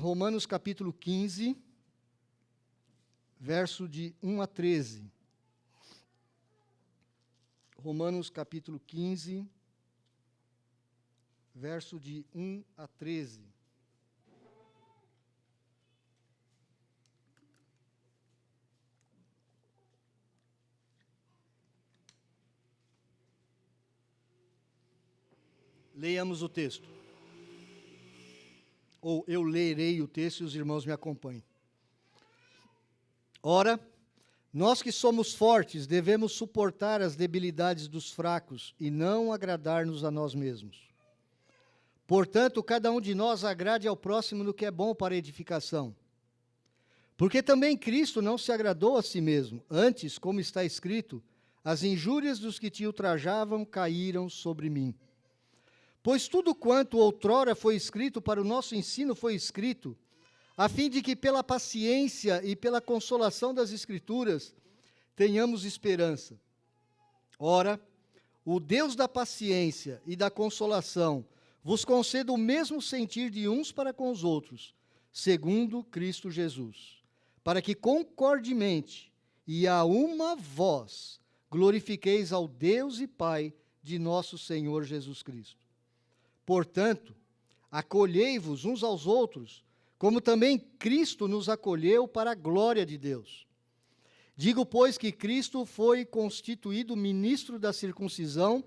Romanos capítulo 15, verso de 1 a 13. Romanos capítulo 15, verso de 1 a 13. Leiamos o texto. Ou eu lerei o texto e os irmãos me acompanhem. Ora, nós que somos fortes devemos suportar as debilidades dos fracos e não agradar-nos a nós mesmos. Portanto, cada um de nós agrade ao próximo no que é bom para a edificação. Porque também Cristo não se agradou a si mesmo. Antes, como está escrito, as injúrias dos que te ultrajavam caíram sobre mim. Pois tudo quanto outrora foi escrito para o nosso ensino foi escrito, a fim de que pela paciência e pela consolação das Escrituras tenhamos esperança. Ora, o Deus da paciência e da consolação vos conceda o mesmo sentir de uns para com os outros, segundo Cristo Jesus, para que concordemente e a uma voz glorifiqueis ao Deus e Pai de nosso Senhor Jesus Cristo. Portanto, acolhei-vos uns aos outros, como também Cristo nos acolheu para a glória de Deus. Digo, pois, que Cristo foi constituído ministro da circuncisão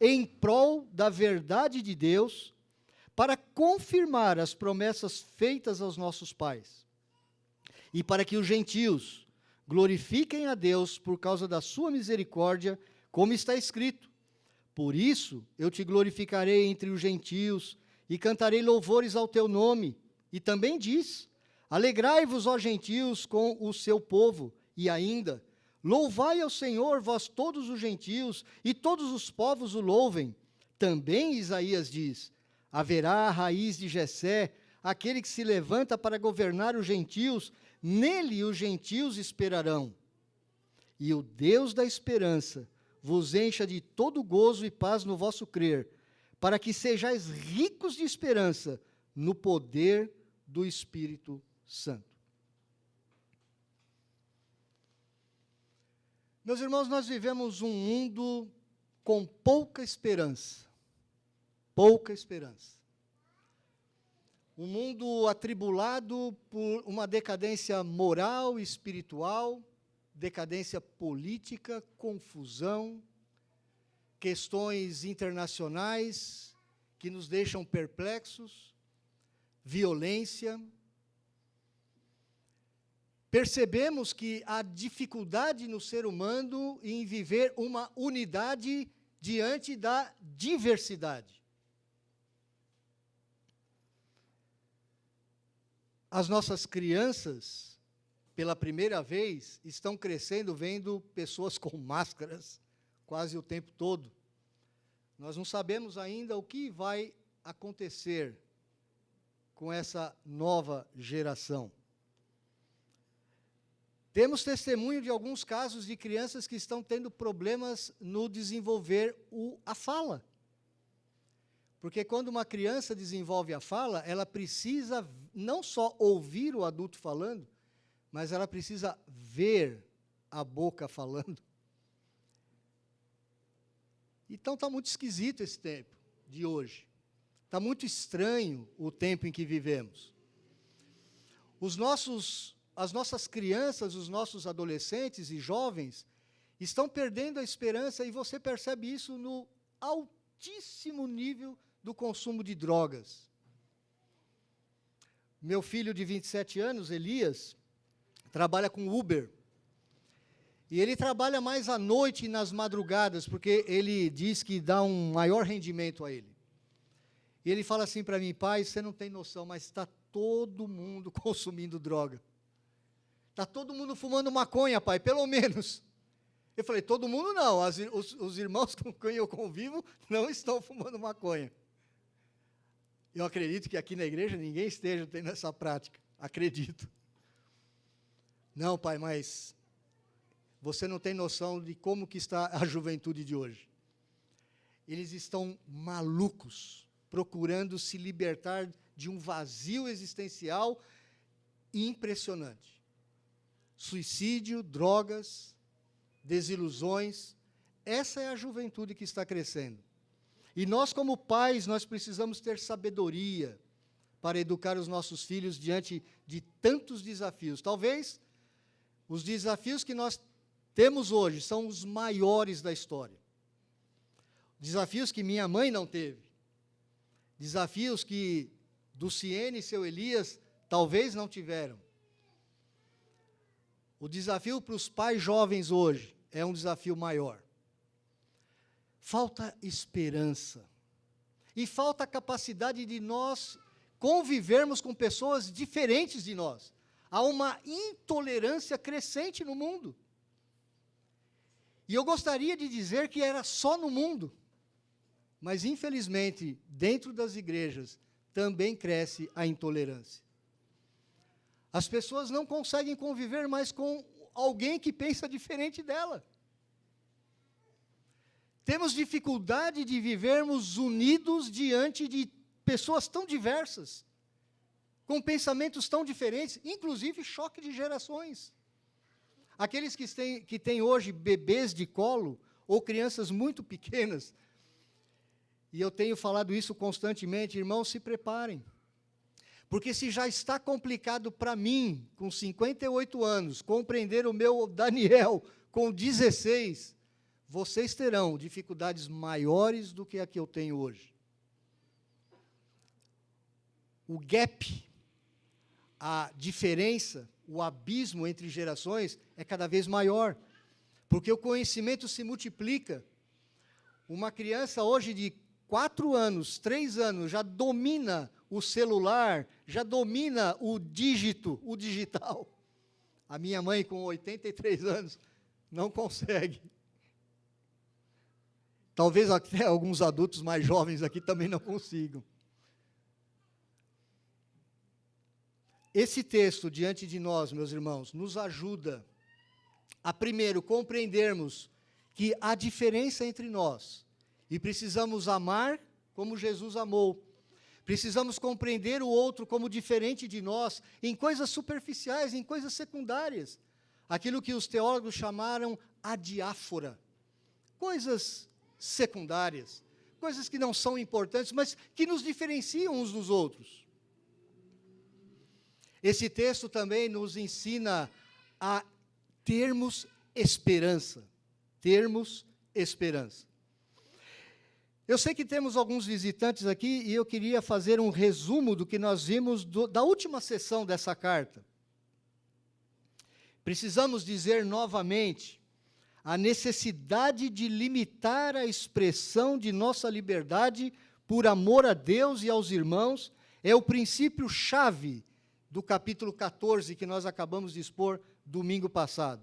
em prol da verdade de Deus, para confirmar as promessas feitas aos nossos pais, e para que os gentios glorifiquem a Deus por causa da sua misericórdia, como está escrito. Por isso eu te glorificarei entre os gentios e cantarei louvores ao teu nome. E também diz, alegrai-vos, ó gentios, com o seu povo. E ainda, louvai ao Senhor, vós todos os gentios, e todos os povos o louvem. Também Isaías diz, haverá a raiz de Jessé, aquele que se levanta para governar os gentios, nele os gentios esperarão. E o Deus da esperança vos encha de todo gozo e paz no vosso crer, para que sejais ricos de esperança no poder do Espírito Santo. Meus irmãos, nós vivemos um mundo com pouca esperança. Pouca esperança. Um mundo atribulado por uma decadência moral e espiritual, decadência política, confusão, questões internacionais que nos deixam perplexos, violência. Percebemos que há dificuldade no ser humano em viver uma unidade diante da diversidade. As nossas crianças, pela primeira vez, estão crescendo vendo pessoas com máscaras quase o tempo todo. Nós não sabemos ainda o que vai acontecer com essa nova geração. Temos testemunho de alguns casos de crianças que estão tendo problemas no desenvolver a fala. Porque quando uma criança desenvolve a fala, ela precisa não só ouvir o adulto falando, mas ela precisa ver a boca falando. Então está muito esquisito esse tempo de hoje. Está muito estranho o tempo em que vivemos. As nossas crianças, os nossos adolescentes e jovens estão perdendo a esperança, e você percebe isso no altíssimo nível do consumo de drogas. Meu filho de 27 anos, Elias, trabalha com Uber. E ele trabalha mais à noite e nas madrugadas, porque ele diz que dá um maior rendimento a ele. E ele fala assim para mim, pai, você não tem noção, mas está todo mundo consumindo droga. Está todo mundo fumando maconha, pai, pelo menos. Eu falei, todo mundo não, os irmãos com quem eu convivo não estão fumando maconha. Eu acredito que aqui na igreja ninguém esteja tendo essa prática, acredito. Não, pai, mas você não tem noção de como que está a juventude de hoje. Eles estão malucos, procurando se libertar de um vazio existencial impressionante. Suicídio, drogas, desilusões, essa é a juventude que está crescendo. E nós, como pais, nós precisamos ter sabedoria para educar os nossos filhos diante de tantos desafios. Talvez os desafios que nós temos hoje são os maiores da história. Desafios que minha mãe não teve. Desafios que Dulciene e seu Elias talvez não tiveram. O desafio para os pais jovens hoje é um desafio maior. Falta esperança. E falta a capacidade de nós convivermos com pessoas diferentes de nós. Há uma intolerância crescente no mundo. E eu gostaria de dizer que era só no mundo. Mas, infelizmente, dentro das igrejas, também cresce a intolerância. As pessoas não conseguem conviver mais com alguém que pensa diferente dela. Temos dificuldade de vivermos unidos diante de pessoas tão diversas, com pensamentos tão diferentes, inclusive choque de gerações. Aqueles que têm hoje bebês de colo, ou crianças muito pequenas, e eu tenho falado isso constantemente, irmãos, se preparem. Porque se já está complicado para mim, com 58 anos, compreender o meu Daniel com 16, vocês terão dificuldades maiores do que a que eu tenho hoje. O gap, a diferença, o abismo entre gerações é cada vez maior, porque o conhecimento se multiplica. Uma criança hoje de 4 anos, 3 anos, já domina o celular, já domina o dígito, o digital. A minha mãe, com 83 anos, não consegue. Talvez até alguns adultos mais jovens aqui também não consigam. Esse texto diante de nós, meus irmãos, nos ajuda a, primeiro, compreendermos que há diferença entre nós e precisamos amar como Jesus amou. Precisamos compreender o outro como diferente de nós em coisas superficiais, em coisas secundárias. Aquilo que os teólogos chamaram adiáfora. Coisas secundárias, coisas que não são importantes, mas que nos diferenciam uns dos outros. Esse texto também nos ensina a termos esperança. Termos esperança. Eu sei que temos alguns visitantes aqui e eu queria fazer um resumo do que nós vimos da última sessão dessa carta. Precisamos dizer novamente a necessidade de limitar a expressão de nossa liberdade por amor a Deus e aos irmãos é o princípio-chave do capítulo 14 que nós acabamos de expor domingo passado.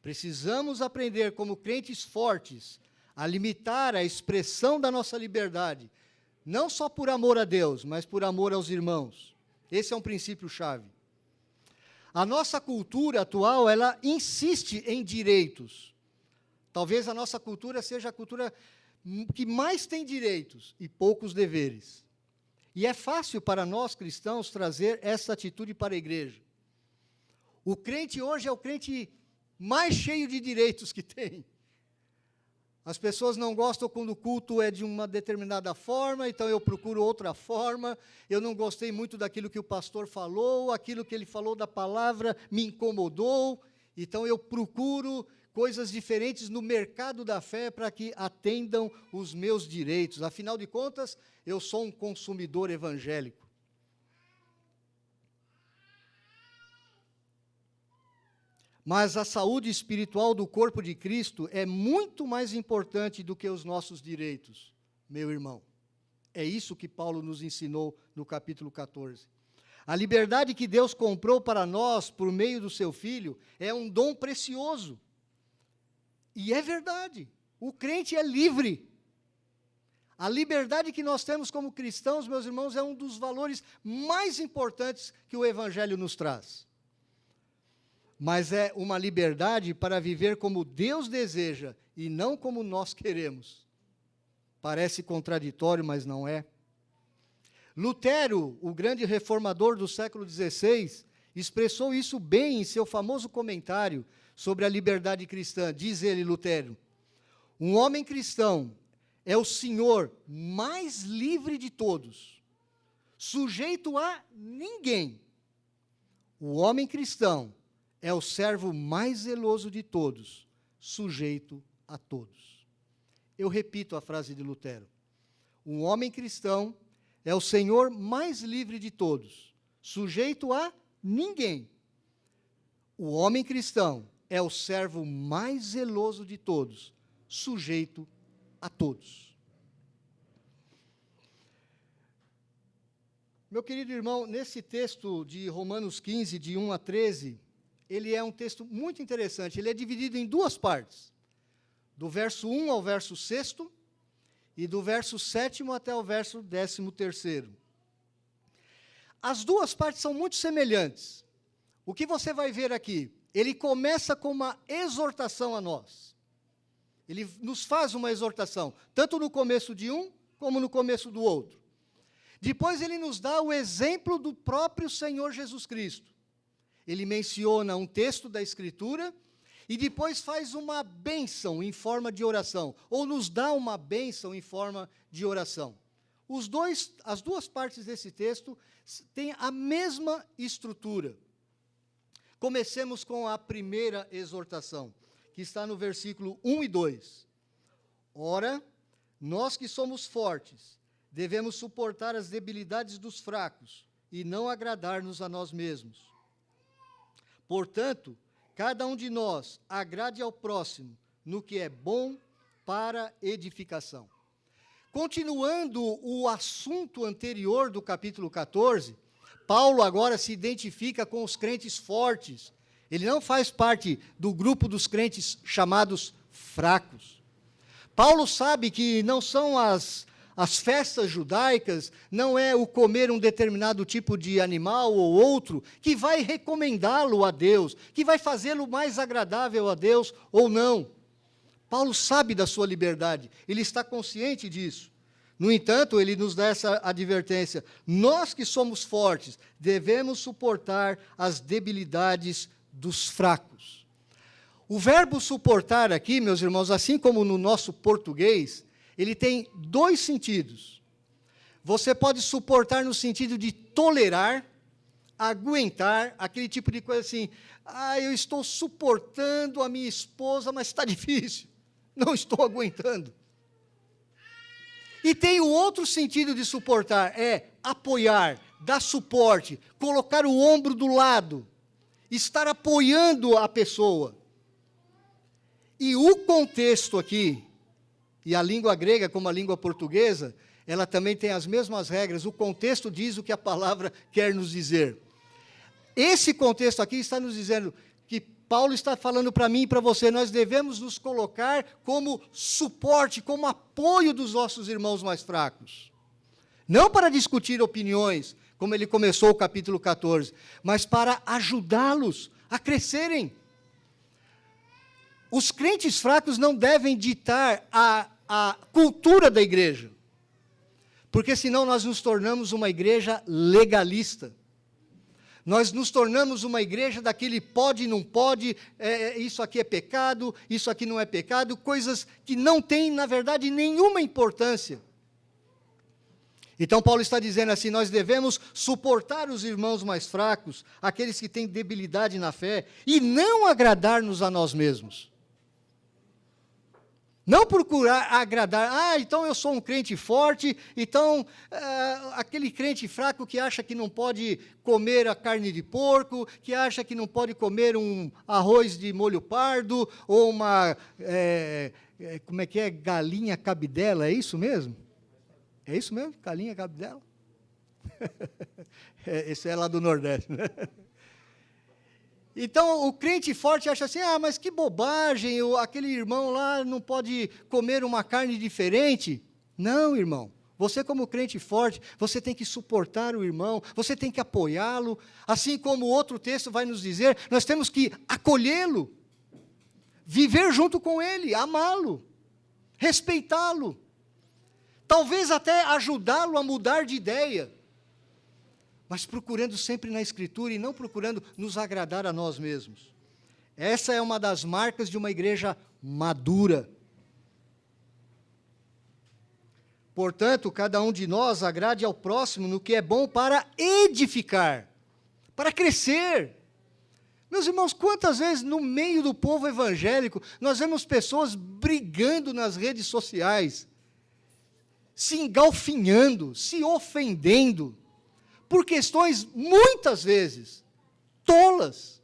Precisamos aprender como crentes fortes a limitar a expressão da nossa liberdade, não só por amor a Deus, mas por amor aos irmãos. Esse é um princípio-chave. A nossa cultura atual, ela insiste em direitos. Talvez a nossa cultura seja a cultura que mais tem direitos e poucos deveres. E é fácil para nós cristãos trazer essa atitude para a igreja. O crente hoje é o crente mais cheio de direitos que tem. As pessoas não gostam quando o culto é de uma determinada forma, então eu procuro outra forma. Eu não gostei muito daquilo que o pastor falou, aquilo que ele falou da palavra me incomodou, então eu procuro coisas diferentes no mercado da fé para que atendam os meus direitos. Afinal de contas, eu sou um consumidor evangélico. Mas a saúde espiritual do corpo de Cristo é muito mais importante do que os nossos direitos, meu irmão. É isso que Paulo nos ensinou no capítulo 14. A liberdade que Deus comprou para nós por meio do seu Filho é um dom precioso. E é verdade, o crente é livre. A liberdade que nós temos como cristãos, meus irmãos, é um dos valores mais importantes que o Evangelho nos traz. Mas é uma liberdade para viver como Deus deseja e não como nós queremos. Parece contraditório, mas não é. Lutero, o grande reformador do século XVI, expressou isso bem em seu famoso comentário sobre a liberdade cristã. Diz ele, Lutero: um homem cristão é o senhor mais livre de todos, sujeito a ninguém. O homem cristão é o servo mais zeloso de todos, sujeito a todos. Eu repito a frase de Lutero: um homem cristão é o senhor mais livre de todos, sujeito a ninguém. O homem cristão é o servo mais zeloso de todos, sujeito a todos. Meu querido irmão, nesse texto de Romanos 15, de 1 a 13, ele é um texto muito interessante. Ele é dividido em duas partes, do verso 1 ao verso 6 e do verso 7 até o verso 13º. As duas partes são muito semelhantes. O que você vai ver aqui? Ele começa com uma exortação a nós. Ele nos faz uma exortação, tanto no começo de um, como no começo do outro. Depois ele nos dá o exemplo do próprio Senhor Jesus Cristo. Ele menciona um texto da Escritura e depois faz uma bênção em forma de oração, ou nos dá uma bênção em forma de oração. As duas partes desse texto têm a mesma estrutura. Comecemos com a primeira exortação, que está no versículo 1 e 2. Ora, nós que somos fortes, devemos suportar as debilidades dos fracos e não agradar-nos a nós mesmos. Portanto, cada um de nós agrade ao próximo no que é bom para edificação. Continuando o assunto anterior do capítulo 14, Paulo agora se identifica com os crentes fortes. Ele não faz parte do grupo dos crentes chamados fracos. Paulo sabe que não são as festas judaicas, não é o comer um determinado tipo de animal ou outro, que vai recomendá-lo a Deus, que vai fazê-lo mais agradável a Deus ou não. Paulo sabe da sua liberdade, ele está consciente disso. No entanto, ele nos dá essa advertência: nós que somos fortes, devemos suportar as debilidades dos fracos. O verbo suportar aqui, meus irmãos, assim como no nosso português, ele tem dois sentidos. Você pode suportar no sentido de tolerar, aguentar, aquele tipo de coisa assim: eu estou suportando a minha esposa, mas está difícil, não estou aguentando. E tem o outro sentido de suportar, é apoiar, dar suporte, colocar o ombro do lado, estar apoiando a pessoa. E o contexto aqui, e a língua grega como a língua portuguesa, ela também tem as mesmas regras. O contexto diz o que a palavra quer nos dizer. Esse contexto aqui está nos dizendo que Paulo está falando para mim e para você: nós devemos nos colocar como suporte, como apoio dos nossos irmãos mais fracos. Não para discutir opiniões, como ele começou o capítulo 14, mas para ajudá-los a crescerem. Os crentes fracos não devem ditar a cultura da igreja, porque senão nós nos tornamos uma igreja legalista. Nós nos tornamos uma igreja daquele pode e não pode, isso aqui é pecado, isso aqui não é pecado, coisas que não têm, na verdade, nenhuma importância. Então, Paulo está dizendo assim: nós devemos suportar os irmãos mais fracos, aqueles que têm debilidade na fé, e não agradar-nos a nós mesmos. Não procurar agradar, então eu sou um crente forte, então aquele crente fraco que acha que não pode comer a carne de porco, que acha que não pode comer um arroz de molho pardo, ou uma, como é que é, galinha cabidela, é isso mesmo? É isso mesmo, galinha cabidela? Esse é lá do Nordeste, né? Então, o crente forte acha assim: mas que bobagem, aquele irmão lá não pode comer uma carne diferente. Não, irmão. Você, como crente forte, você tem que suportar o irmão, você tem que apoiá-lo. Assim como o outro texto vai nos dizer, nós temos que acolhê-lo, viver junto com ele, amá-lo, respeitá-lo. Talvez até ajudá-lo a mudar de ideia. mas procurando sempre na Escritura e não procurando nos agradar a nós mesmos. Essa é uma das marcas de uma igreja madura. Portanto, cada um de nós agrade ao próximo no que é bom para edificar, para crescer. Meus irmãos, quantas vezes no meio do povo evangélico nós vemos pessoas brigando nas redes sociais, se engalfinhando, se ofendendo, por questões, muitas vezes, tolas,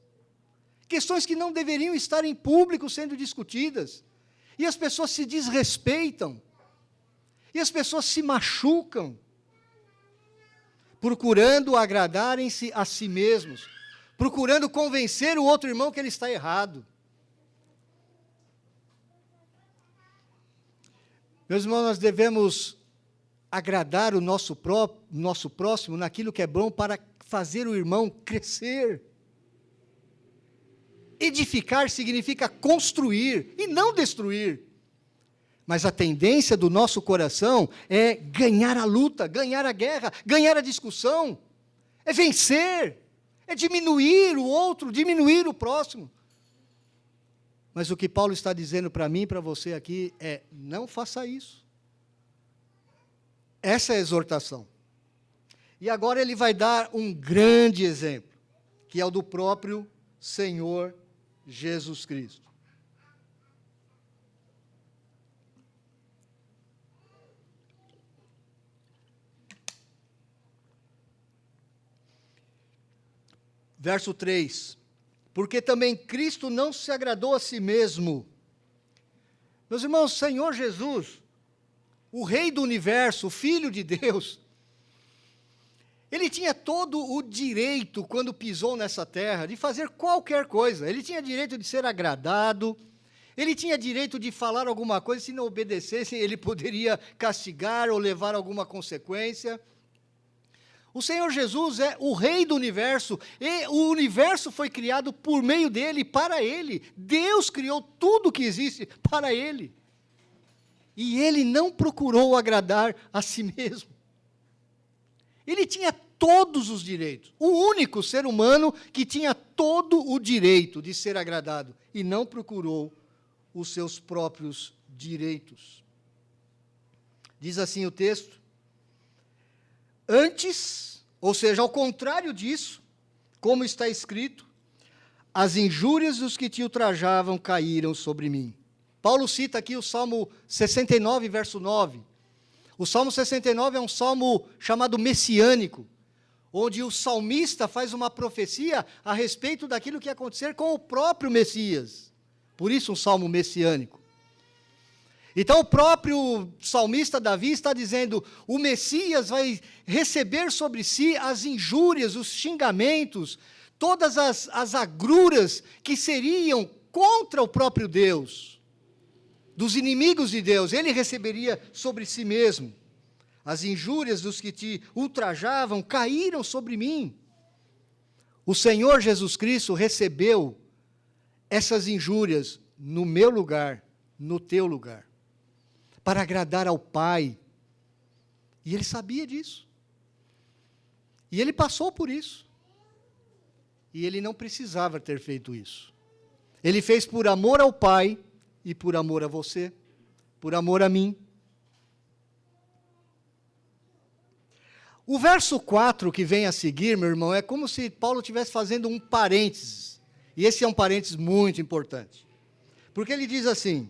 questões que não deveriam estar em público sendo discutidas, e as pessoas se desrespeitam, e as pessoas se machucam, procurando agradarem-se a si mesmos, procurando convencer o outro irmão que ele está errado. Meus irmãos, nós devemos agradar o nosso próximo naquilo que é bom para fazer o irmão crescer. Edificar significa construir e não destruir. Mas a tendência do nosso coração é ganhar a luta, ganhar a guerra, ganhar a discussão, é vencer, é diminuir o outro, diminuir o próximo. Mas o que Paulo está dizendo para mim e para você aqui é: não faça isso. Essa é a exortação. E agora ele vai dar um grande exemplo, que é o do próprio Senhor Jesus Cristo. Verso 3, porque também Cristo não se agradou a si mesmo. Meus irmãos, Senhor Jesus, o Rei do Universo, o Filho de Deus, ele tinha todo o direito, quando pisou nessa terra, de fazer qualquer coisa. Ele tinha direito de ser agradado, ele tinha direito de falar alguma coisa, se não obedecesse, ele poderia castigar ou levar alguma consequência. O Senhor Jesus é o Rei do Universo, e o universo foi criado por meio dele e para ele. Deus criou tudo que existe para ele. E ele não procurou agradar a si mesmo. Ele tinha todos os direitos. O único ser humano que tinha todo o direito de ser agradado e não procurou os seus próprios direitos. Diz assim o texto: antes, ou seja, ao contrário disso, como está escrito, as injúrias dos que te ultrajavam caíram sobre mim. Paulo cita aqui o Salmo 69, verso 9. O Salmo 69 é um salmo chamado messiânico, onde o salmista faz uma profecia a respeito daquilo que ia acontecer com o próprio Messias. Por isso um salmo messiânico. Então o próprio salmista Davi está dizendo: o Messias vai receber sobre si as injúrias, os xingamentos, todas as agruras que seriam contra o próprio Deus, dos inimigos de Deus. Ele receberia sobre si mesmo. As injúrias dos que te ultrajavam caíram sobre mim. O Senhor Jesus Cristo recebeu essas injúrias no meu lugar, no teu lugar, para agradar ao Pai. E ele sabia disso. E ele passou por isso. E ele não precisava ter feito isso. Ele fez por amor ao Pai e por amor a você, por amor a mim. O verso 4 que vem a seguir, meu irmão, é como se Paulo estivesse fazendo um parênteses. E esse é um parênteses muito importante. Porque ele diz assim: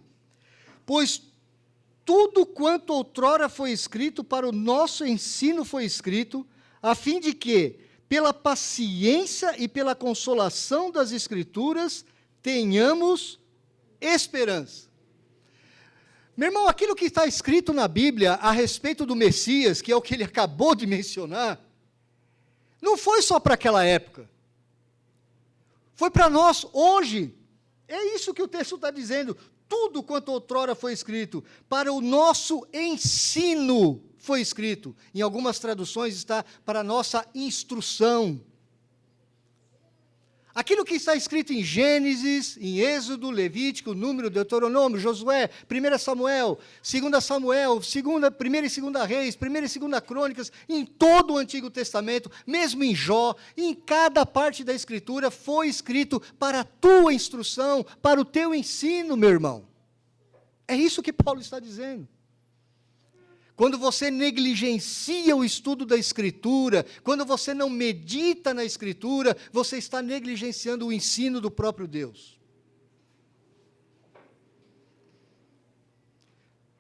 pois tudo quanto outrora foi escrito para o nosso ensino foi escrito, a fim de que, pela paciência e pela consolação das Escrituras, tenhamos esperança. Meu irmão, aquilo que está escrito na Bíblia a respeito do Messias, que é o que ele acabou de mencionar, não foi só para aquela época. Foi para nós hoje. É isso que o texto está dizendo. Tudo quanto outrora foi escrito, para o nosso ensino foi escrito. Em algumas traduções está para a nossa instrução. Aquilo que está escrito em Gênesis, em Êxodo, Levítico, Número, Deuteronômio, Josué, 1 Samuel, 2 Samuel, 1 e 2 Reis, 1 e 2 Crônicas, em todo o Antigo Testamento, mesmo em Jó, em cada parte da Escritura foi escrito para a tua instrução, para o teu ensino, meu irmão. É isso que Paulo está dizendo. Quando você negligencia o estudo da Escritura, quando você não medita na Escritura, você está negligenciando o ensino do próprio Deus.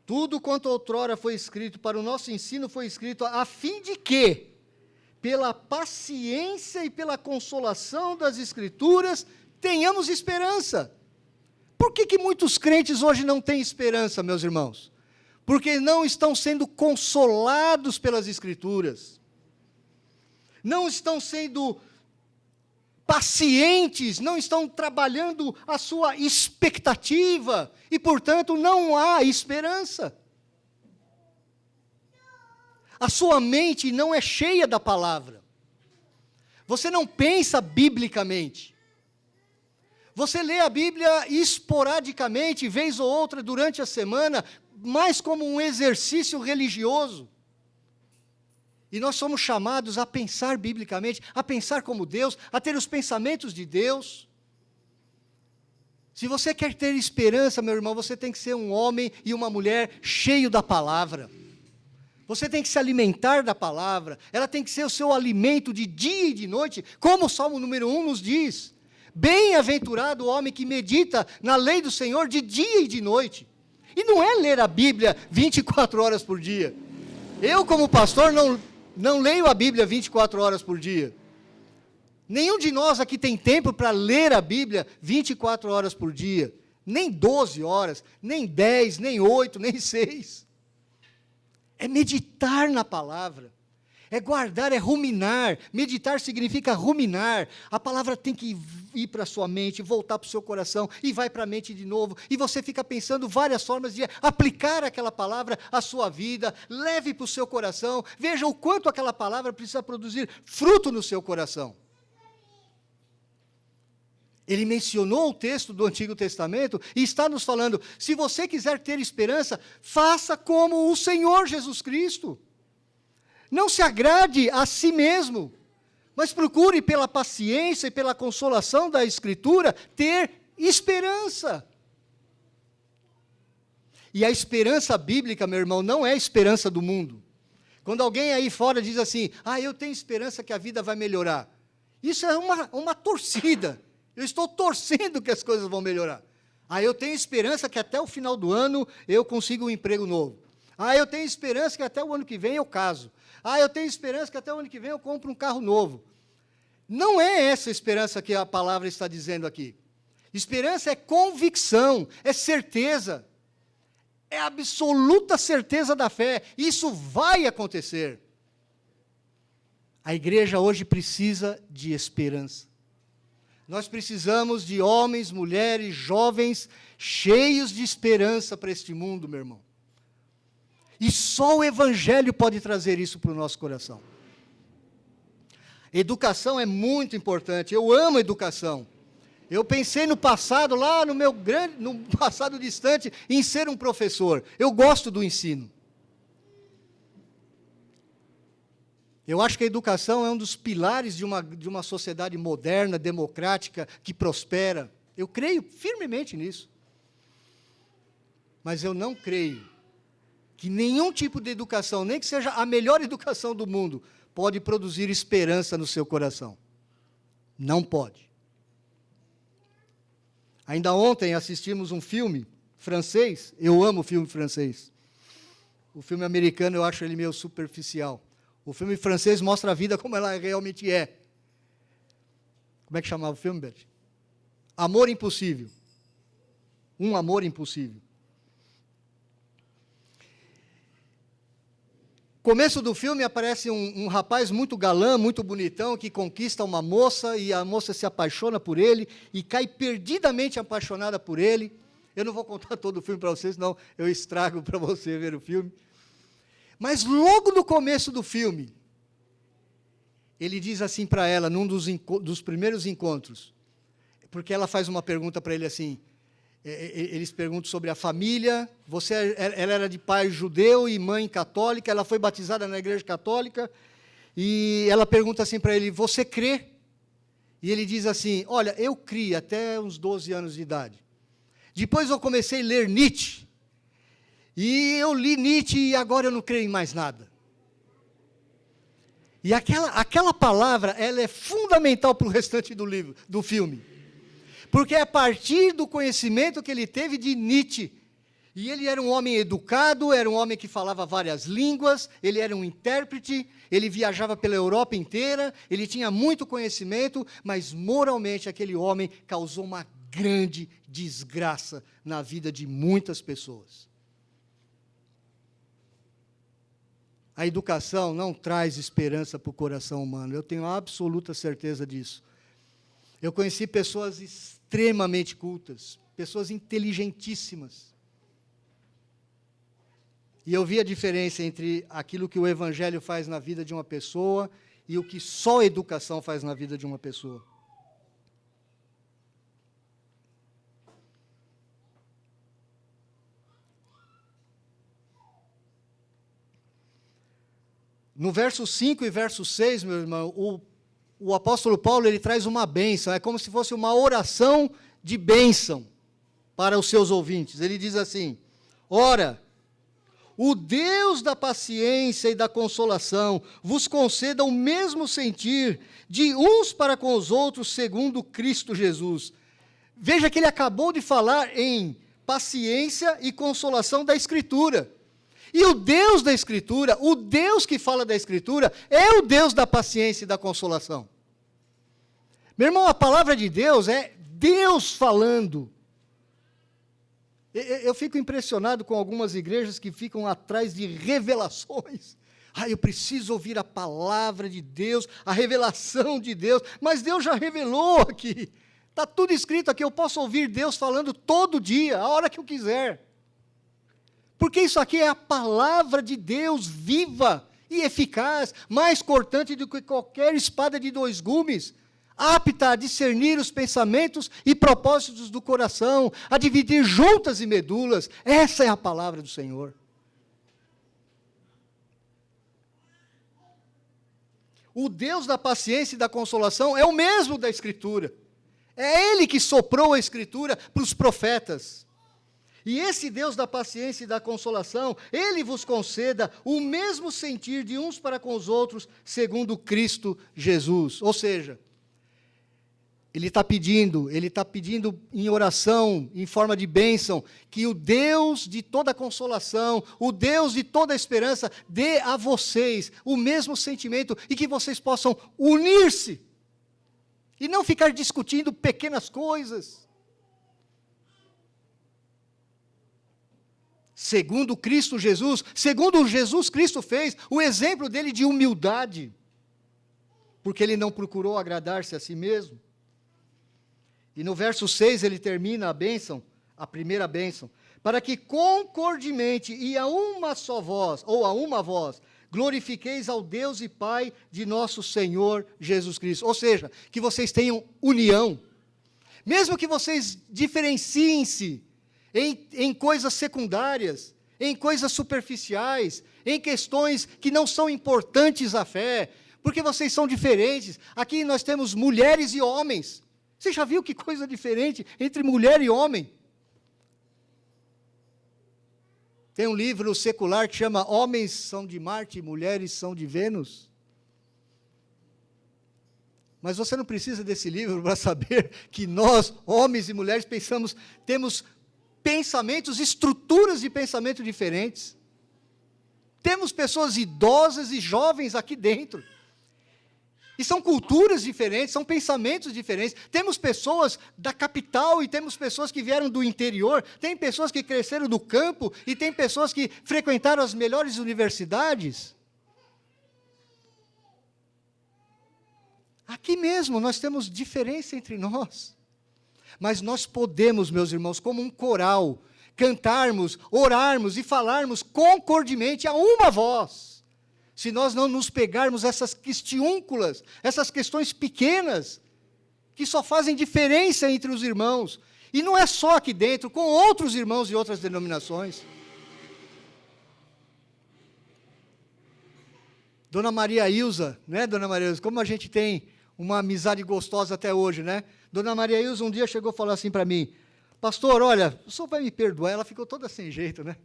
Tudo quanto outrora foi escrito para o nosso ensino foi escrito a fim de que, pela paciência e pela consolação das Escrituras, tenhamos esperança. Por que muitos crentes hoje não têm esperança, meus irmãos? Porque não estão sendo consolados pelas Escrituras, não estão sendo pacientes, não estão trabalhando a sua expectativa, e, portanto, não há esperança. A sua mente não é cheia da palavra, você não pensa biblicamente, você lê a Bíblia esporadicamente, vez ou outra, durante a semana, mais como um exercício religioso. E nós somos chamados a pensar biblicamente, a pensar como Deus, a ter os pensamentos de Deus. Se você quer ter esperança, meu irmão, você tem que ser um homem e uma mulher cheio da palavra. Você tem que se alimentar da palavra, ela tem que ser o seu alimento de dia e de noite, como o Salmo número 1 nos diz. Bem-aventurado o homem que medita na lei do Senhor de dia e de noite. E não é ler a Bíblia 24 horas por dia. Eu, como pastor, não leio a Bíblia 24 horas por dia. Nenhum de nós aqui tem tempo para ler a Bíblia 24 horas por dia. Nem 12 horas, nem 10, nem 8, nem 6. É meditar na palavra. É guardar, é ruminar. Meditar significa ruminar. A palavra tem que ir para a sua mente, voltar para o seu coração, e vai para a mente de novo. E você fica pensando várias formas de aplicar aquela palavra à sua vida. Leve para o seu coração. Veja o quanto aquela palavra precisa produzir fruto no seu coração. Ele mencionou o texto do Antigo Testamento e está nos falando, se você quiser ter esperança, faça como o Senhor Jesus Cristo. Não se agrade a si mesmo, mas procure pela paciência e pela consolação da Escritura ter esperança. E a esperança bíblica, meu irmão, não é a esperança do mundo. Quando alguém aí fora diz assim, eu tenho esperança que a vida vai melhorar. Isso é uma torcida. Eu estou torcendo que as coisas vão melhorar. Eu tenho esperança que até o final do ano eu consiga um emprego novo. Eu tenho esperança que até o ano que vem eu caso. Eu tenho esperança que até o ano que vem eu compro um carro novo. Não é essa a esperança que a palavra está dizendo aqui. Esperança é convicção, é certeza. É absoluta certeza da fé. Isso vai acontecer. A igreja hoje precisa de esperança. Nós precisamos de homens, mulheres, jovens, cheios de esperança para este mundo, meu irmão. E só o Evangelho pode trazer isso para o nosso coração. Educação é muito importante, eu amo educação. Eu pensei no passado, lá no passado distante, em ser um professor. Eu gosto do ensino. Eu acho que a educação é um dos pilares de uma sociedade moderna, democrática, que prospera. Eu creio firmemente nisso. Mas eu não creio que nenhum tipo de educação, nem que seja a melhor educação do mundo, pode produzir esperança no seu coração. Não pode. Ainda ontem assistimos um filme francês, eu amo filme francês. O filme americano eu acho ele meio superficial. O filme francês mostra a vida como ela realmente é. Como é que chamava o filme, Beth? Amor Impossível. Um Amor Impossível. Começo do filme aparece um rapaz muito galã, muito bonitão, que conquista uma moça, e a moça se apaixona por ele, e cai perdidamente apaixonada por ele. Eu não vou contar todo o filme para vocês, senão eu estrago para você ver o filme. Mas logo no começo do filme, ele diz assim para ela, num dos primeiros encontros, porque ela faz uma pergunta para ele assim, eles perguntam sobre a família, ela era de pai judeu e mãe católica, ela foi batizada na igreja católica, e ela pergunta assim para ele, você crê? E ele diz assim, olha, eu criei até uns 12 anos de idade. Depois eu comecei a ler Nietzsche, e eu li Nietzsche e agora eu não creio em mais nada. E aquela palavra, ela é fundamental para o restante do filme. Porque é a partir do conhecimento que ele teve de Nietzsche, e ele era um homem educado, era um homem que falava várias línguas, ele era um intérprete, ele viajava pela Europa inteira, ele tinha muito conhecimento, mas moralmente aquele homem causou uma grande desgraça na vida de muitas pessoas. A educação não traz esperança para o coração humano, eu tenho absoluta certeza disso. Eu conheci pessoas extremamente cultas, pessoas inteligentíssimas. E eu vi a diferença entre aquilo que o Evangelho faz na vida de uma pessoa e o que só a educação faz na vida de uma pessoa. No verso 5 e verso 6, meu irmão, o apóstolo Paulo ele traz uma bênção, é como se fosse uma oração de bênção para os seus ouvintes. Ele diz assim, ora, o Deus da paciência e da consolação vos conceda o mesmo sentir de uns para com os outros, segundo Cristo Jesus. Veja que ele acabou de falar em paciência e consolação da Escritura. E o Deus da Escritura, o Deus que fala da Escritura, é o Deus da paciência e da consolação. Meu irmão, a palavra de Deus é Deus falando. Eu fico impressionado com algumas igrejas que ficam atrás de revelações. Eu preciso ouvir a palavra de Deus, a revelação de Deus, mas Deus já revelou aqui. Está tudo escrito aqui, eu posso ouvir Deus falando todo dia, a hora que eu quiser. Porque isso aqui é a palavra de Deus viva e eficaz, mais cortante do que qualquer espada de 2 gumes, apta a discernir os pensamentos e propósitos do coração, a dividir juntas e medulas. Essa é a palavra do Senhor. O Deus da paciência e da consolação é o mesmo da Escritura. É Ele que soprou a Escritura para os profetas. E esse Deus da paciência e da consolação, Ele vos conceda o mesmo sentir de uns para com os outros, segundo Cristo Jesus. Ou seja, Ele está pedindo em oração, em forma de bênção, que o Deus de toda consolação, o Deus de toda esperança, dê a vocês o mesmo sentimento e que vocês possam unir-se e não ficar discutindo pequenas coisas. Segundo Cristo Jesus, segundo Jesus Cristo fez, o exemplo dele de humildade, porque ele não procurou agradar-se a si mesmo. E no verso 6 ele termina a bênção, a primeira bênção, para que concordemente e a uma só voz, ou a uma voz, glorifiqueis ao Deus e Pai de nosso Senhor Jesus Cristo. Ou seja, que vocês tenham união, mesmo que vocês diferenciem-se em coisas secundárias, em coisas superficiais, em questões que não são importantes à fé, porque vocês são diferentes. Aqui nós temos mulheres e homens. Você já viu que coisa diferente entre mulher e homem? Tem um livro secular que chama Homens são de Marte e Mulheres são de Vênus. Mas você não precisa desse livro para saber que nós, homens e mulheres, temos pensamentos, estruturas de pensamento diferentes. Temos pessoas idosas e jovens aqui dentro. E são culturas diferentes, são pensamentos diferentes. Temos pessoas da capital e temos pessoas que vieram do interior. Tem pessoas que cresceram no campo e tem pessoas que frequentaram as melhores universidades. Aqui mesmo nós temos diferença entre nós. Mas nós podemos, meus irmãos, como um coral, cantarmos, orarmos e falarmos concordemente a uma voz. Se nós não nos pegarmos essas questiúnculas, essas questões pequenas, que só fazem diferença entre os irmãos. E não é só aqui dentro, com outros irmãos de outras denominações. Dona Maria Ilza, né, Dona Maria Ilza, como a gente tem uma amizade gostosa até hoje, né? Dona Maria Ilza um dia chegou e falou assim para mim, pastor, olha, o senhor vai me perdoar, ela ficou toda sem jeito, né?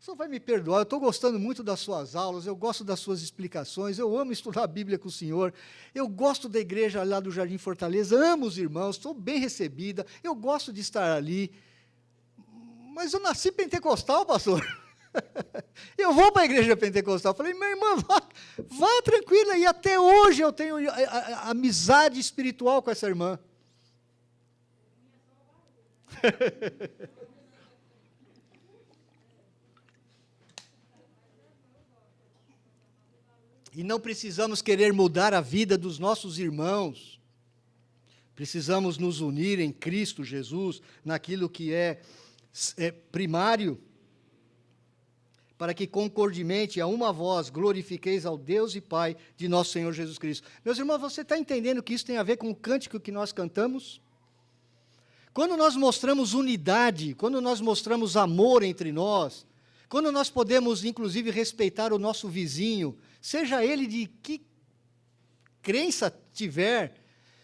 O senhor vai me perdoar, eu estou gostando muito das suas aulas, eu gosto das suas explicações, eu amo estudar a Bíblia com o senhor, eu gosto da igreja lá do Jardim Fortaleza, amo os irmãos, estou bem recebida, eu gosto de estar ali, mas eu nasci pentecostal, pastor. Eu vou para a igreja pentecostal. Falei, minha irmã, vá tranquila. E até hoje eu tenho a amizade espiritual com essa irmã. E não precisamos querer mudar a vida dos nossos irmãos. Precisamos nos unir em Cristo Jesus, naquilo que é primário, para que concordemente a uma voz glorifiqueis ao Deus e Pai de nosso Senhor Jesus Cristo. Meus irmãos, você está entendendo que isso tem a ver com o cântico que nós cantamos? Quando nós mostramos unidade, quando nós mostramos amor entre nós, quando nós podemos, inclusive, respeitar o nosso vizinho, seja ele de que crença tiver,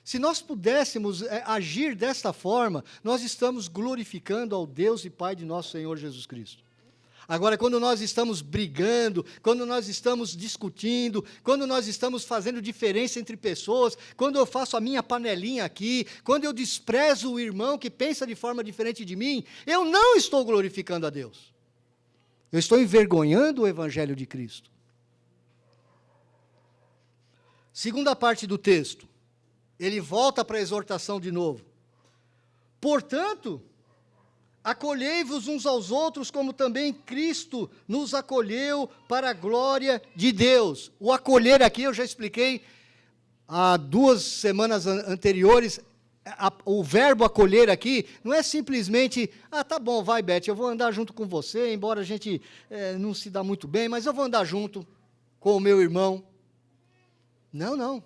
se nós pudéssemos agir desta forma, nós estamos glorificando ao Deus e Pai de nosso Senhor Jesus Cristo. Agora, quando nós estamos brigando, quando nós estamos discutindo, quando nós estamos fazendo diferença entre pessoas, quando eu faço a minha panelinha aqui, quando eu desprezo o irmão que pensa de forma diferente de mim, eu não estou glorificando a Deus. Eu estou envergonhando o Evangelho de Cristo. Segunda parte do texto, ele volta para a exortação de novo. Portanto, acolhei-vos uns aos outros, como também Cristo nos acolheu para a glória de Deus. O acolher aqui, eu já expliquei há 2 semanas anteriores, o verbo acolher aqui não é simplesmente, tá bom, vai Beth, eu vou andar junto com você, embora a gente não se dá muito bem, mas eu vou andar junto com o meu irmão. Não, não.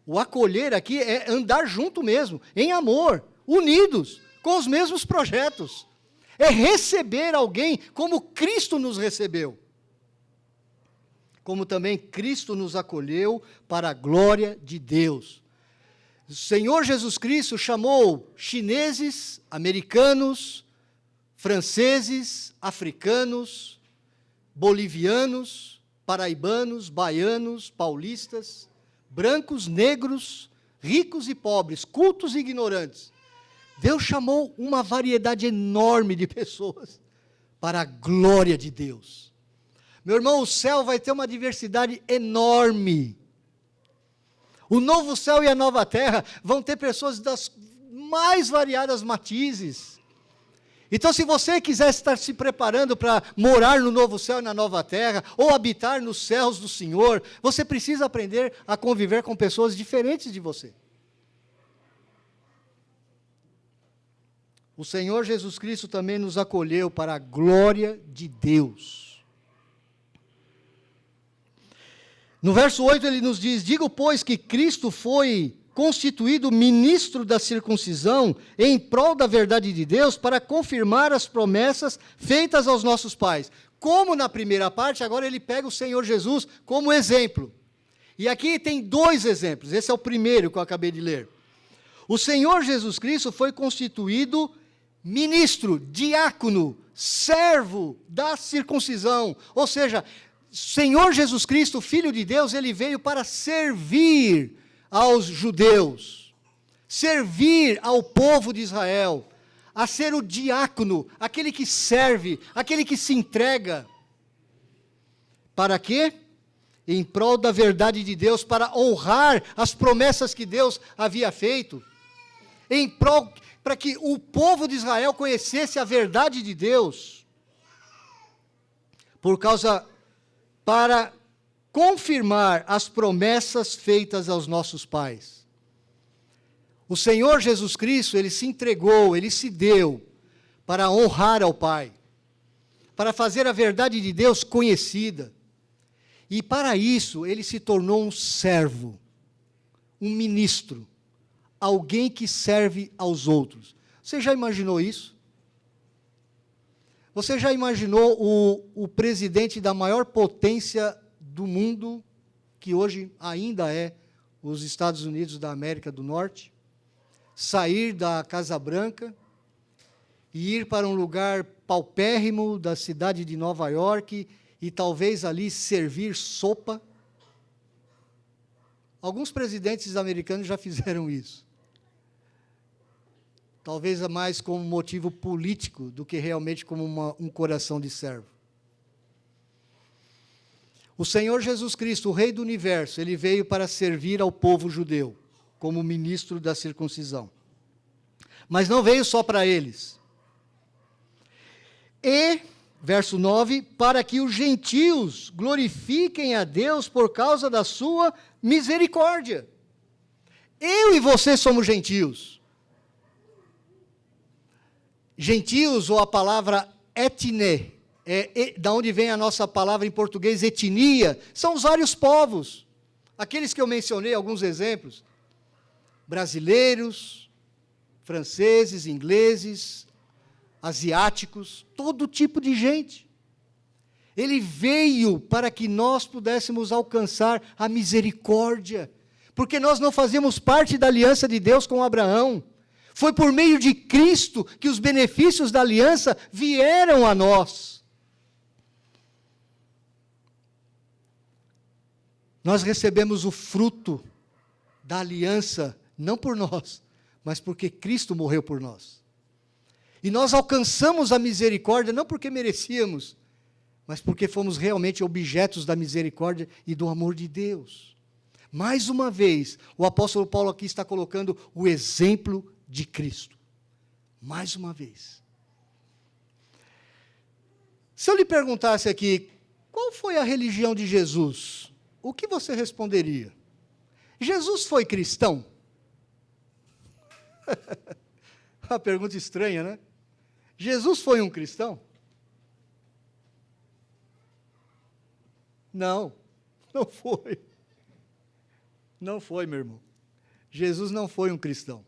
O acolher aqui é andar junto mesmo, em amor, unidos, com os mesmos projetos. É receber alguém como Cristo nos recebeu. Como também Cristo nos acolheu para a glória de Deus. O Senhor Jesus Cristo chamou chineses, americanos, franceses, africanos, bolivianos, paraibanos, baianos, paulistas, brancos, negros, ricos e pobres, cultos e ignorantes. Deus chamou uma variedade enorme de pessoas para a glória de Deus. Meu irmão, o céu vai ter uma diversidade enorme. O novo céu e a nova terra vão ter pessoas das mais variadas matizes. Então, se você quiser estar se preparando para morar no novo céu e na nova terra, ou habitar nos céus do Senhor, você precisa aprender a conviver com pessoas diferentes de você. O Senhor Jesus Cristo também nos acolheu para a glória de Deus. No verso 8 ele nos diz, digo, pois, que Cristo foi constituído ministro da circuncisão em prol da verdade de Deus para confirmar as promessas feitas aos nossos pais. Como na primeira parte, agora ele pega o Senhor Jesus como exemplo. E aqui tem 2 exemplos, esse é o primeiro que eu acabei de ler. O Senhor Jesus Cristo foi constituído ministro, diácono, servo da circuncisão, ou seja, Senhor Jesus Cristo, Filho de Deus, ele veio para servir aos judeus, servir ao povo de Israel, a ser o diácono, aquele que serve, aquele que se entrega. Para quê? Em prol da verdade de Deus, para honrar as promessas que Deus havia feito, em prol, para que o povo de Israel conhecesse a verdade de Deus, para confirmar as promessas feitas aos nossos pais. O Senhor Jesus Cristo, ele se entregou, ele se deu para honrar ao Pai, para fazer a verdade de Deus conhecida. E para isso, ele se tornou um servo, um ministro, alguém que serve aos outros. Você já imaginou isso? Você já imaginou o presidente da maior potência do mundo, que hoje ainda é os Estados Unidos da América do Norte, sair da Casa Branca e ir para um lugar paupérrimo da cidade de Nova York e talvez ali servir sopa? Alguns presidentes americanos já fizeram isso. Talvez mais como motivo político do que realmente como um coração de servo. O Senhor Jesus Cristo, o Rei do Universo, ele veio para servir ao povo judeu, como ministro da circuncisão. Mas não veio só para eles. E, verso 9, para que os gentios glorifiquem a Deus por causa da sua misericórdia. Eu e você somos gentios. Gentios, ou a palavra etne, da onde vem a nossa palavra em português, etnia, são os vários povos. Aqueles que eu mencionei, alguns exemplos. Brasileiros, franceses, ingleses, asiáticos, todo tipo de gente. Ele veio para que nós pudéssemos alcançar a misericórdia, porque nós não fazíamos parte da aliança de Deus com Abraão. Foi por meio de Cristo que os benefícios da aliança vieram a nós. Nós recebemos o fruto da aliança, não por nós, mas porque Cristo morreu por nós. E nós alcançamos a misericórdia, não porque merecíamos, mas porque fomos realmente objetos da misericórdia e do amor de Deus. Mais uma vez, o apóstolo Paulo aqui está colocando o exemplo de Cristo. Mais uma vez. Se eu lhe perguntasse aqui, qual foi a religião de Jesus? O que você responderia? Jesus foi cristão? Uma pergunta estranha, né? Jesus foi um cristão? Não, não foi. Não foi, meu irmão. Jesus não foi um cristão.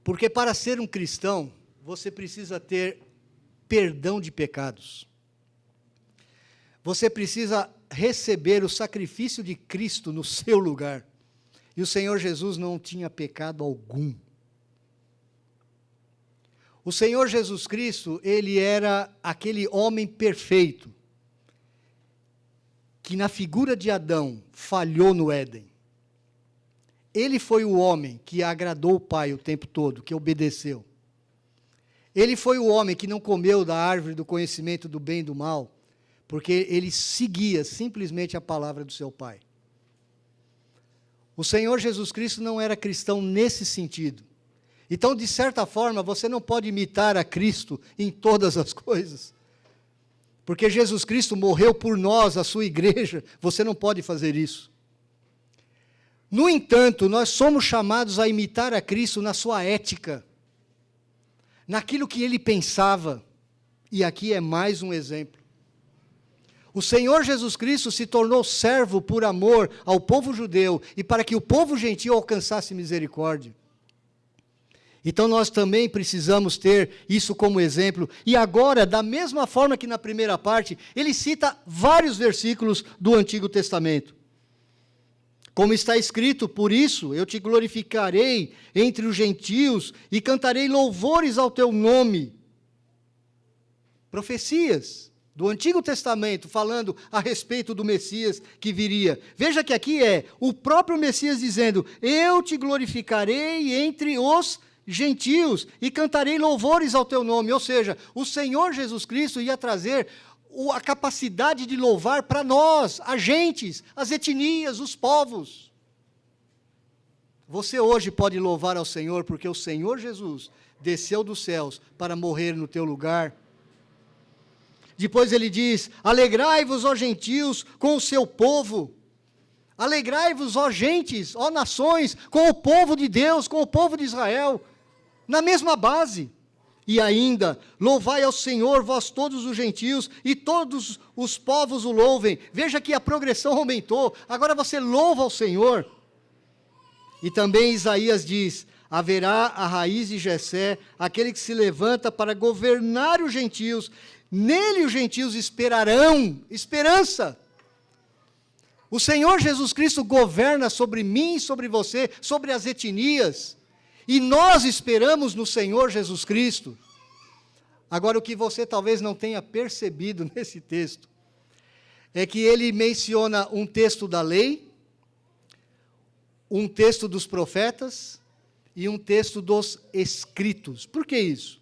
Porque para ser um cristão, você precisa ter perdão de pecados. Você precisa receber o sacrifício de Cristo no seu lugar. E o Senhor Jesus não tinha pecado algum. O Senhor Jesus Cristo, ele era aquele homem perfeito, que na figura de Adão falhou no Éden. Ele foi o homem que agradou o Pai o tempo todo, que obedeceu. Ele foi o homem que não comeu da árvore do conhecimento do bem e do mal, porque ele seguia simplesmente a palavra do seu Pai. O Senhor Jesus Cristo não era cristão nesse sentido. Então, de certa forma, você não pode imitar a Cristo em todas as coisas. Porque Jesus Cristo morreu por nós, a sua igreja, você não pode fazer isso. No entanto, nós somos chamados a imitar a Cristo na sua ética, naquilo que ele pensava. E aqui é mais um exemplo. O Senhor Jesus Cristo se tornou servo por amor ao povo judeu e para que o povo gentil alcançasse misericórdia. Então nós também precisamos ter isso como exemplo. E agora, da mesma forma que na primeira parte, ele cita vários versículos do Antigo Testamento. Como está escrito, por isso eu te glorificarei entre os gentios e cantarei louvores ao teu nome. Profecias do Antigo Testamento falando a respeito do Messias que viria. Veja que aqui é o próprio Messias dizendo, eu te glorificarei entre os gentios e cantarei louvores ao teu nome. Ou seja, o Senhor Jesus Cristo ia trazer a capacidade de louvar para nós, as gentes, as etnias, os povos. Você hoje pode louvar ao Senhor, porque o Senhor Jesus desceu dos céus para morrer no teu lugar. Depois ele diz, alegrai-vos, ó gentios, com o seu povo. Alegrai-vos, ó gentes, ó nações, com o povo de Deus, com o povo de Israel. Na mesma base. E ainda, louvai ao Senhor, vós todos os gentios, e todos os povos o louvem. Veja que a progressão aumentou, agora você louva ao Senhor. E também Isaías diz, haverá a raiz de Jessé, aquele que se levanta para governar os gentios, nele os gentios esperarão, esperança. O Senhor Jesus Cristo governa sobre mim, sobre você, sobre as etnias, e nós esperamos no Senhor Jesus Cristo. Agora, o que você talvez não tenha percebido nesse texto, é que ele menciona um texto da lei, um texto dos profetas, e um texto dos escritos. Por que isso?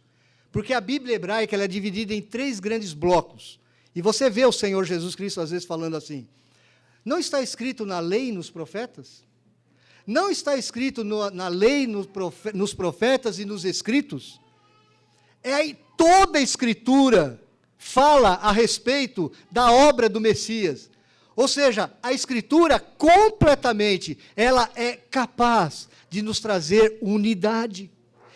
Porque a Bíblia hebraica ela é dividida em 3 grandes blocos. E você vê o Senhor Jesus Cristo às vezes falando assim, não está escrito na lei e nos profetas? Não está escrito na lei, nos profetas e nos escritos? Toda a Escritura fala a respeito da obra do Messias. Ou seja, a Escritura completamente, ela é capaz de nos trazer unidade,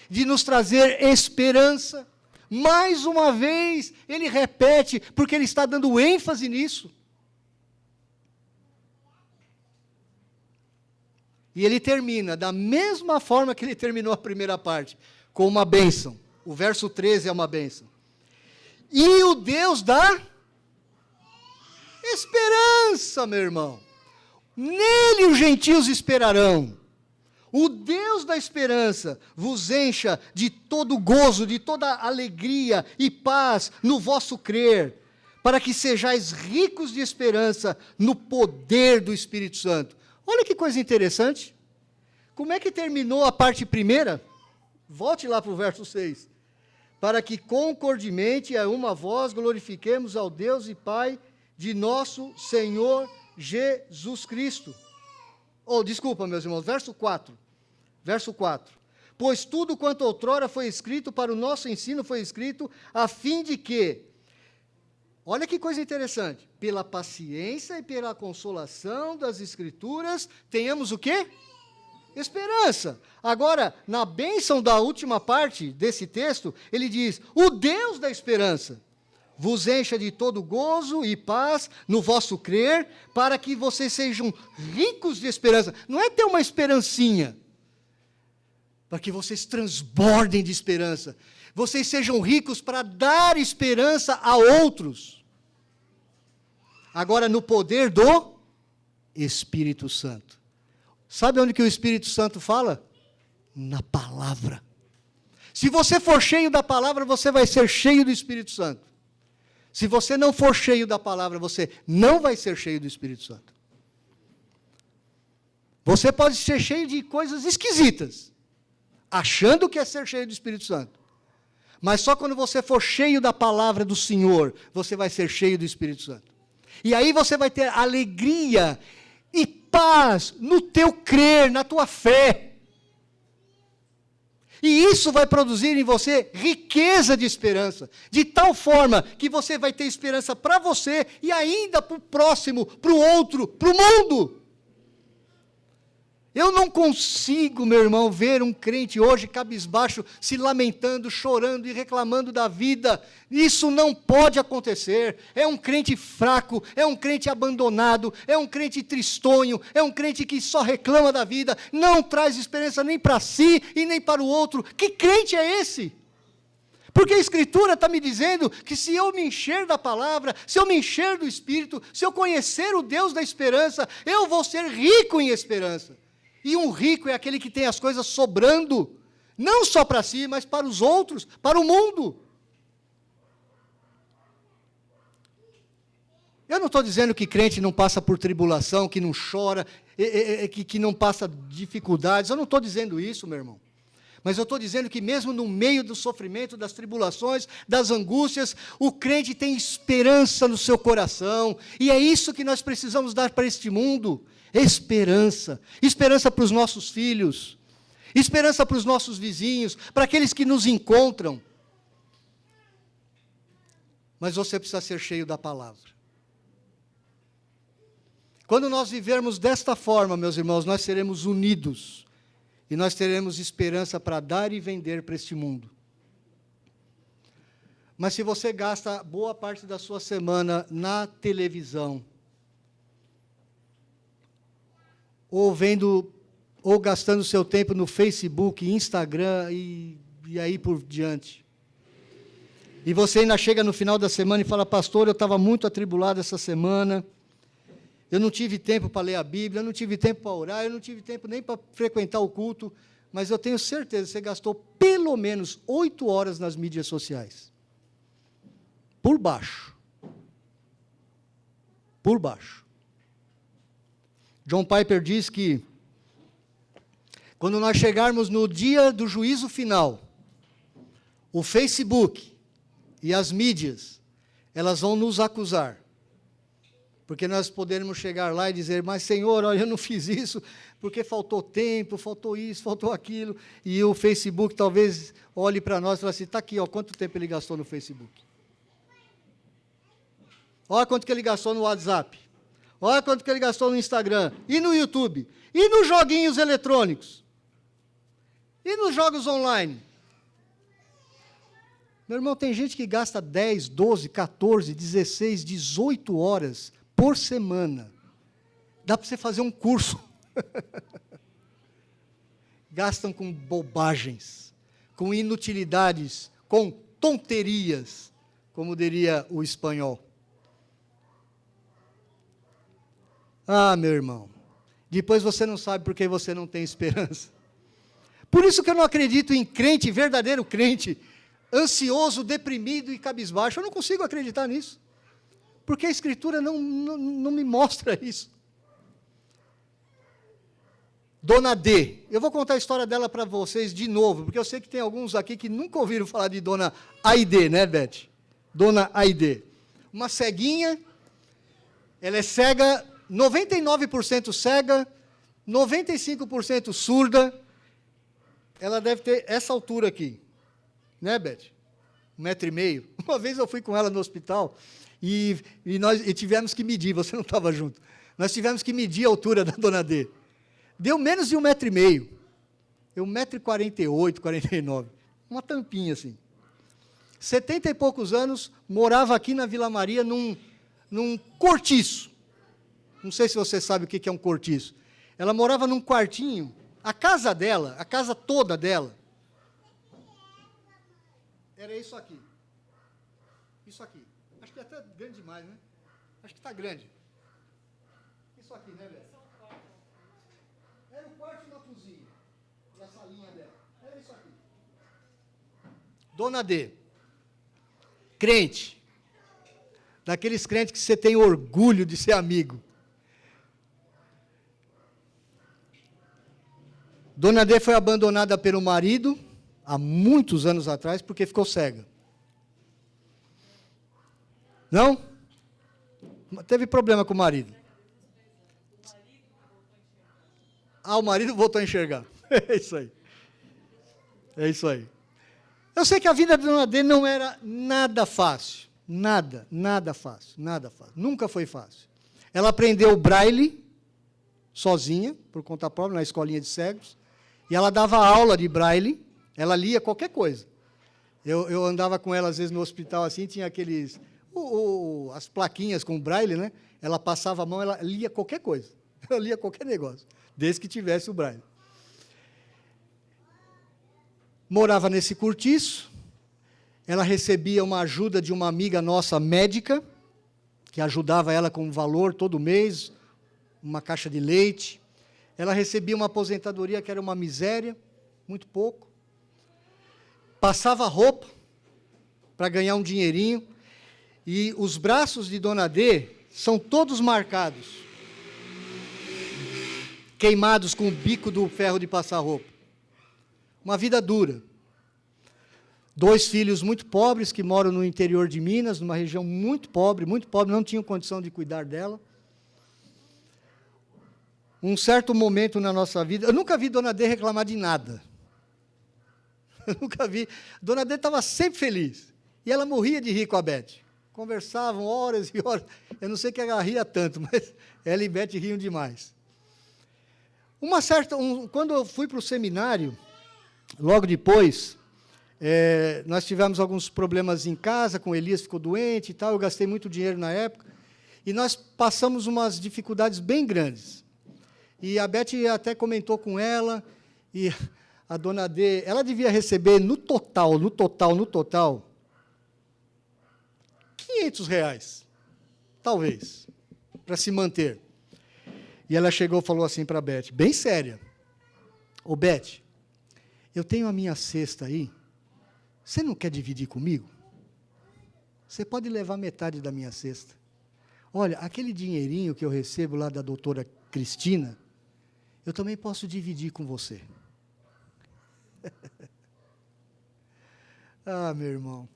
de nos trazer esperança. Mais uma vez, ele repete, porque ele está dando ênfase nisso. E ele termina da mesma forma que ele terminou a primeira parte, com uma bênção. O verso 13 é uma bênção. E o Deus da esperança, meu irmão. Nele os gentios esperarão. O Deus da esperança vos encha de todo gozo, de toda alegria e paz no vosso crer, para que sejais ricos de esperança no poder do Espírito Santo. Olha que coisa interessante. Como é que terminou a parte primeira? Volte lá para o verso 6. Para que concordemente a uma voz glorifiquemos ao Deus e Pai de nosso Senhor Jesus Cristo. Desculpa, meus irmãos, verso 4. Verso 4. Pois tudo quanto outrora foi escrito para o nosso ensino foi escrito a fim de que, olha que coisa interessante, pela paciência e pela consolação das Escrituras, tenhamos o quê? Esperança. Agora, na bênção da última parte desse texto, ele diz, o Deus da esperança vos encha de todo gozo e paz no vosso crer, para que vocês sejam ricos de esperança. Não é ter uma esperancinha, para que vocês transbordem de esperança. Vocês sejam ricos para dar esperança a outros. Agora, no poder do Espírito Santo. Sabe onde que o Espírito Santo fala? Na palavra. Se você for cheio da palavra, você vai ser cheio do Espírito Santo. Se você não for cheio da palavra, você não vai ser cheio do Espírito Santo. Você pode ser cheio de coisas esquisitas, achando que é ser cheio do Espírito Santo. Mas só quando você for cheio da palavra do Senhor, você vai ser cheio do Espírito Santo. E aí você vai ter alegria e paz no teu crer, na tua fé. E isso vai produzir em você riqueza de esperança, de tal forma que você vai ter esperança para você e ainda para o próximo, para o outro, para o mundo. Eu não consigo, meu irmão, ver um crente hoje cabisbaixo, se lamentando, chorando e reclamando da vida. Isso não pode acontecer. É um crente fraco, é um crente abandonado, é um crente tristonho, é um crente que só reclama da vida, não traz esperança nem para si e nem para o outro. Que crente é esse? Porque a Escritura está me dizendo que se eu me encher da palavra, se eu me encher do Espírito, se eu conhecer o Deus da esperança, eu vou ser rico em esperança. E um rico é aquele que tem as coisas sobrando, não só para si, mas para os outros, para o mundo. Eu não estou dizendo que crente não passa por tribulação, que não chora, que não passa dificuldades, eu não estou dizendo isso, meu irmão. Mas eu estou dizendo que mesmo no meio do sofrimento, das tribulações, das angústias, o crente tem esperança no seu coração, e é isso que nós precisamos dar para este mundo. Esperança. Esperança para os nossos filhos. Esperança para os nossos vizinhos, para aqueles que nos encontram. Mas você precisa ser cheio da palavra. Quando nós vivermos desta forma, meus irmãos, nós seremos unidos. E nós teremos esperança para dar e vender para este mundo. Mas se você gasta boa parte da sua semana na televisão, ou vendo, ou gastando seu tempo no Facebook, Instagram e aí por diante, e você ainda chega no final da semana e fala, pastor, eu estava muito atribulado essa semana, eu não tive tempo para ler a Bíblia, eu não tive tempo para orar, eu não tive tempo nem para frequentar o culto, mas eu tenho certeza que você gastou pelo menos 8 horas nas mídias sociais. Por baixo. Por baixo. John Piper diz que, quando nós chegarmos no dia do juízo final, o Facebook e as mídias, elas vão nos acusar. Porque nós poderemos chegar lá e dizer, mas Senhor, olha, eu não fiz isso, porque faltou tempo, faltou isso, faltou aquilo, e o Facebook talvez olhe para nós e fale assim, está aqui, ó, quanto tempo ele gastou no Facebook? Olha quanto que ele gastou no WhatsApp, olha quanto que ele gastou no Instagram, e no YouTube, e nos joguinhos eletrônicos, e nos jogos online. Meu irmão, tem gente que gasta 10, 12, 14, 16, 18 horas por semana. Dá para você fazer um curso. Gastam com bobagens, com inutilidades, com tonterias, como diria o espanhol. Ah, meu irmão, depois você não sabe por que você não tem esperança. Por isso que eu não acredito em crente, verdadeiro crente, ansioso, deprimido e cabisbaixo. Eu não consigo acreditar nisso. Porque a Escritura não me mostra isso. Dona D. Eu vou contar a história dela para vocês de novo, porque eu sei que tem alguns aqui que nunca ouviram falar de Dona Aide, né, Beth? Dona Aide. Uma ceguinha, ela é cega, 99% cega, 95% surda. Ela deve ter essa altura aqui. Né, Beth? 1,5 metro. Uma vez eu fui com ela no hospital e nós tivemos que medir, você não estava junto. Nós tivemos que medir a altura da Dona D. Deu menos de 1,5 metro. Deu 1,48 m, 49. Uma tampinha assim. 70 e poucos anos, morava aqui na Vila Maria num cortiço. Não sei se você sabe o que é um cortiço. Ela morava num quartinho, a casa dela, a casa toda dela, era isso aqui. Isso aqui. Acho que é até grande demais, né? Acho que está grande. Isso aqui, né, velho? Era o quarto e uma cozinha. E a salinha dela. Era isso aqui. Dona D. Crente. Daqueles crentes que você tem orgulho de ser amigo. Dona D foi abandonada pelo marido há muitos anos atrás, porque ficou cega. Não? Teve problema com o marido. Ah, o marido voltou a enxergar. É isso aí. É isso aí. Eu sei que a vida da Dona D não era nada fácil. Nada fácil. Nunca foi fácil. Ela aprendeu o braille sozinha, por conta própria, na escolinha de cegos, e ela dava aula de braille. Ela lia qualquer coisa. Eu andava com ela, às vezes, no hospital, assim, tinha aqueles... as plaquinhas com braille, né? Ela passava a mão, ela lia qualquer coisa. Ela lia qualquer negócio, desde que tivesse o braille. Morava nesse cortiço. Ela recebia uma ajuda de uma amiga nossa, médica, que ajudava ela com um valor todo mês, uma caixa de leite. Ela recebia uma aposentadoria que era uma miséria, muito pouco. Passava roupa para ganhar um dinheirinho, e os braços de Dona D são todos marcados, queimados com o bico do ferro de passar roupa. Uma vida dura. 2 filhos muito pobres que moram no interior de Minas, numa região muito pobre, não tinham condição de cuidar dela. Um certo momento na nossa vida, eu nunca vi Dona D reclamar de nada. Eu nunca vi. Dona D estava sempre feliz. E ela morria de rir com a Beth. Conversavam horas e horas. Eu não sei que ela ria tanto, mas ela e Beth riam demais. Quando eu fui para o seminário, logo depois, Nós tivemos alguns problemas em casa, com o Elias ficou doente e tal, eu gastei muito dinheiro na época, e nós passamos umas dificuldades bem grandes. E a Beth até comentou com ela, e a dona D, ela devia receber no total, R$500, talvez, para se manter. E ela chegou e falou assim para a Beth, bem séria, ô Beth, eu tenho a minha cesta aí, você não quer dividir comigo? Você pode levar metade da minha cesta. Olha, aquele dinheirinho que eu recebo lá da doutora Cristina, eu também posso dividir com você. Ah, meu irmão,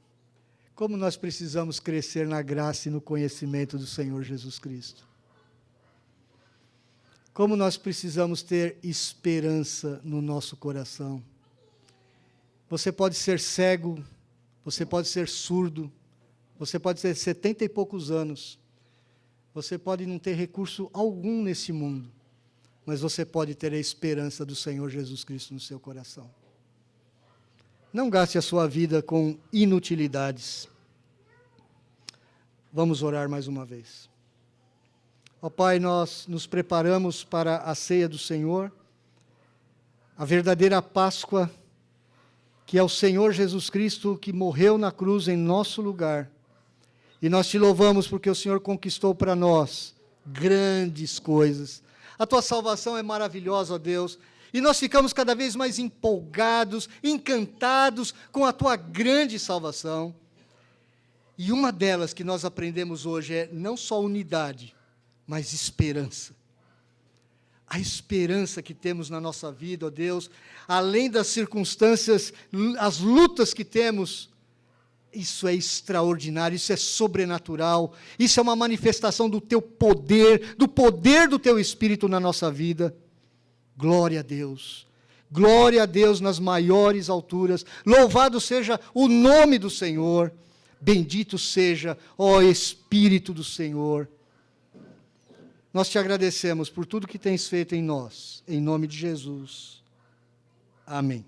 como nós precisamos crescer na graça e no conhecimento do Senhor Jesus Cristo. Como nós precisamos ter esperança no nosso coração. Você pode ser cego, você pode ser surdo, você pode ter 70 e poucos anos, você pode não ter recurso algum nesse mundo, mas você pode ter a esperança do Senhor Jesus Cristo no seu coração. Não gaste a sua vida com inutilidades. Vamos orar mais uma vez. Ó Pai, nós nos preparamos para a ceia do Senhor, a verdadeira Páscoa, que é o Senhor Jesus Cristo que morreu na cruz em nosso lugar. E nós te louvamos porque o Senhor conquistou para nós grandes coisas. A tua salvação é maravilhosa, ó Deus, e nós ficamos cada vez mais empolgados, encantados com a tua grande salvação. E uma delas que nós aprendemos hoje é não só unidade, mas esperança. A esperança que temos na nossa vida, ó Deus, além das circunstâncias, as lutas que temos, isso é extraordinário, isso é sobrenatural, isso é uma manifestação do teu poder do teu Espírito na nossa vida. Glória a Deus nas maiores alturas, louvado seja o nome do Senhor, bendito seja, ó Espírito do Senhor. Nós te agradecemos por tudo que tens feito em nós, em nome de Jesus. Amém.